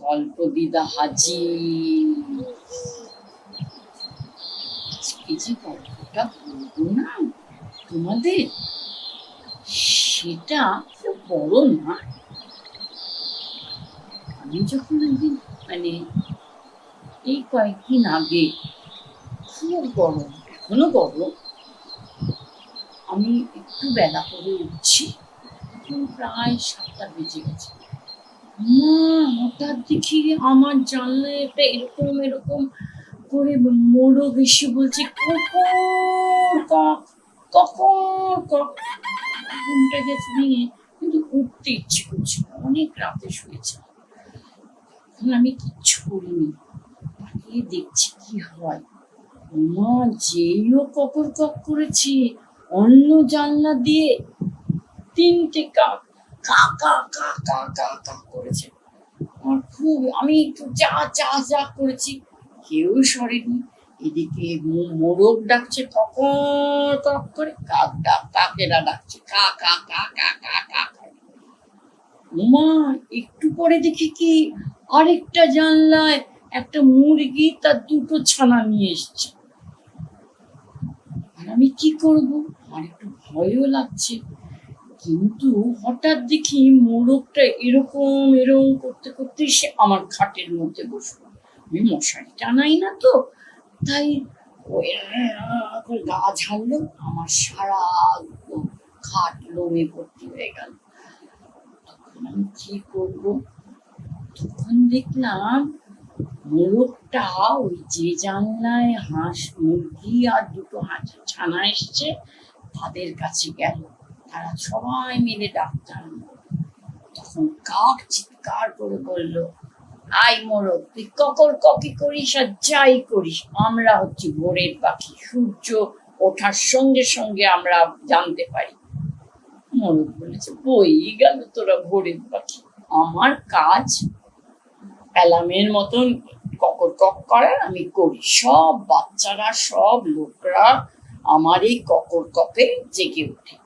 গল্প দিদা হাজি। আজকে যে গল্পটা বলবো না তোমাদের, সেটা বড় না। আমি যখন একদিন মানে এই কয়েকদিন আগে, খুব গরম, এখনো গরম, আমি একটু বেলা করে উঠছি, এখন প্রায় 7টা বেজে গেছে। হঠাৎ দেখি আমার জানলায় একটা এরকম এরকম করে মোরগ এসে বলছে কখন কক, কখন কক। ঘুমটা গেছে ভেঙে, কিন্তু উঠতে ইচ্ছে করছে না, অনেক রাতে শুয়েছে। এখন আমি কিচ্ছু করিনি, তাকিয়ে দেখছি কি হয়। মা যেইও ককর কক করেছি, অন্য জানলা দিয়ে 3টে কাক কা কা কা কা কা কা করেছে। আমার খুব, আমি একটু যা যা যা করেছি, কেউ সরেনি। এদিকে মোরগ ডাকছে কখন কক করে, কাক ডাক কাকেরা ডাকছে কা কা কা কা কা কা। মা একটু পরে দেখি কি, আরেকটা জানলায় একটা মুরগি তার 2টো ছানা নিয়ে এসছে। আর আমি কি করব, আমার একটু ভয়ও লাগছে। কিন্তু হঠাৎ দেখি মোরগটা এরকম এরকম করতে করতে সে আমার খাটের মধ্যে বসলো। আমি মশারি টানাই না তো, তাই ওই গা ঝাড়লো, আমার সারা খাট লোমে ভর্তি হয়ে গেল। তখন আমি কি করবো, তখন দেখলাম মোরগটা ওই যে জানলায় হাঁস মুরগি আর 2টো ছানা এসছে তাদের কাছে গেল। তারা সবাই মিলে ডাক্তার। তখন কাক চিৎকার করে বলল, আই মোরগ, তুই ককর ককি করিস আর যাই করিস, আমরা হচ্ছে ভোরের পাখি, সূর্য ওঠার সঙ্গে সঙ্গে আমরা জানতে পারি। মোরগ বলেছে, বই গেল তোরা ভোরের পাখি, আমার কাজ অ্যালার্মের মতন ককর কক করার আমি করি। সব বাচ্চারা সব লোকরা আমার এই ককর ককে জেগে ওঠে।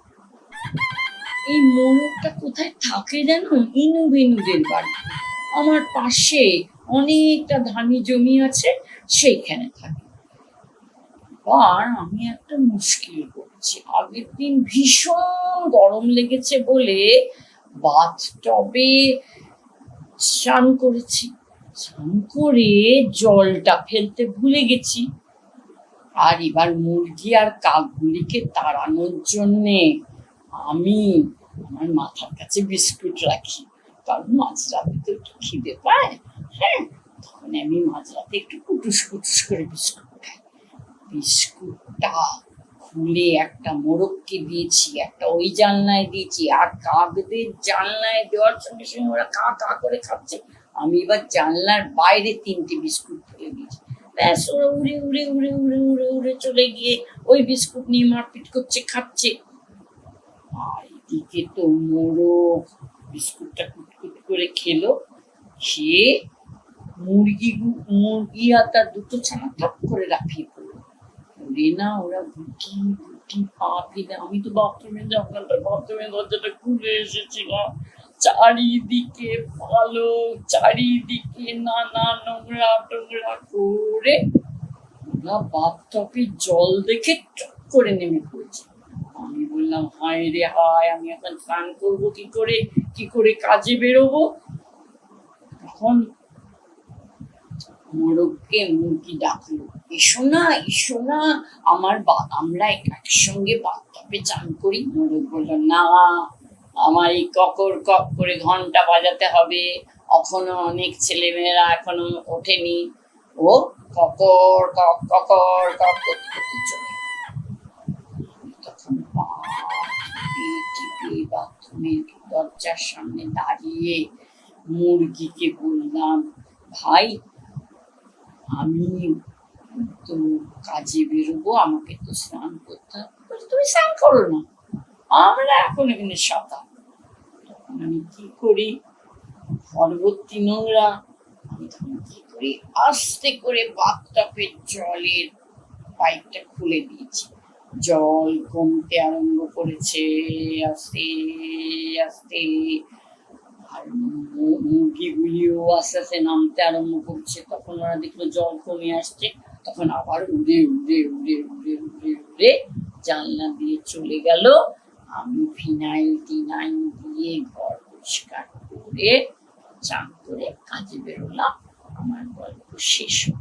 এই মোরগটা কোথায় থাকে জানো, ইনু বেনুদের বাড়ি, আমার পাশে অনেকটা ধানি জমি আছে, সেইখানে থাকে। আর আমি একটা মুশকিল করছি, আগের দিন ভীষণ গরম লেগেছে বলে বাথটবে স্নান করেছি, স্নান করে জলটা ফেলতে ভুলে গেছি। আর এবার মুরগি আর কাকগুলিকে তাড়ানোর জন্যে আমি আমার মাথার কাছে বিস্কুট রাখি, কারণ মাঝরাতে তো একটু খিদে পায়। হ্যাঁ, তখন আমি মাঝরাতে একটু কুটুস কুটুস করে বিস্কুট খাই। বিস্কুটটা খুলে একটা মোরগকে দিয়েছি, একটা ওই জানলায় দিয়েছি, আর কাকদের জানলায় দেওয়ার সঙ্গে সঙ্গে ওরা কা কা করে খাচ্ছে। আমি এবার জানলার বাইরে 3টে বিস্কুট ফেলে দিয়েছি। ব্যাস, ওরা উড়ে উড়ে উড়ে উড়ে উড়ে উড়ে চলে গিয়ে ওই বিস্কুট নিয়ে মারপিট করছে, খাচ্ছে। আর এদিকে তো মোরগ বিস্কুটটা কুটকুট করে খেলো, খেয়ে মুরগি আর তার 2টো ছানা টপ করে লাফিয়ে পড়লো। ওরে না, ওরা গুটি গুটি পা ফেলে, আমি তো বাথরুমের দরজাটা খুলে এসেছিলাম। চারিদিকে ভালো, চারিদিকে নানা নোংরা টোংরা করে ওরা বাথটবের জল দেখে টুক করে নেমে পড়েছে। আমি বললাম, হায় রে হায়, আমি এখন স্নান করবো কি করে, কি করে কাজে বেরোবো। তখন মোরগকে মুরগি ডাকলো, এসো না এসো না, আমরা একসঙ্গে বাথটবে চান করি। মোরগ বললো, না, আমার এই ককর কক করে ঘন্টা বাজাতে হবে, এখনো অনেক ছেলেমেয়েরা এখনো ওঠেনি। ও ককর কক ককর কক করতে করতে চলে। তখন পা টিপে টিপে বাথরুমের দরজার সামনে দাঁড়িয়ে মুরগিকে বললাম, ভাই, আমি তো কাজে বেরোবো, আমাকে তো স্নান করতে হবে। তুমি স্নান করো না, আমরা এখন এখানে সাঁতার। তখন আমি কি করি, পরবর্তী নোংরা, আমি তখন কি করি, আস্তে করে বাথটবের জলের পাইপটা খুলে দিয়েছি। জল কমতে আরম্ভ করেছে আস্তে আস্তে। আর মুরগিগুলিও আস্তে আস্তে নামতে আরম্ভ করছে। তখন ওরা দেখলো জল কমে আসছে, তখন আবার উড়ে উড়ে উড়ে উড়ে উড়ে উড়ে জানলা দিয়ে চলে গেল। আমি ফিনাইল টিনাইল দিয়ে ঘর পরিষ্কার করে চান করে কাজে বেরোলাম। আমার গল্প শেষ হলো।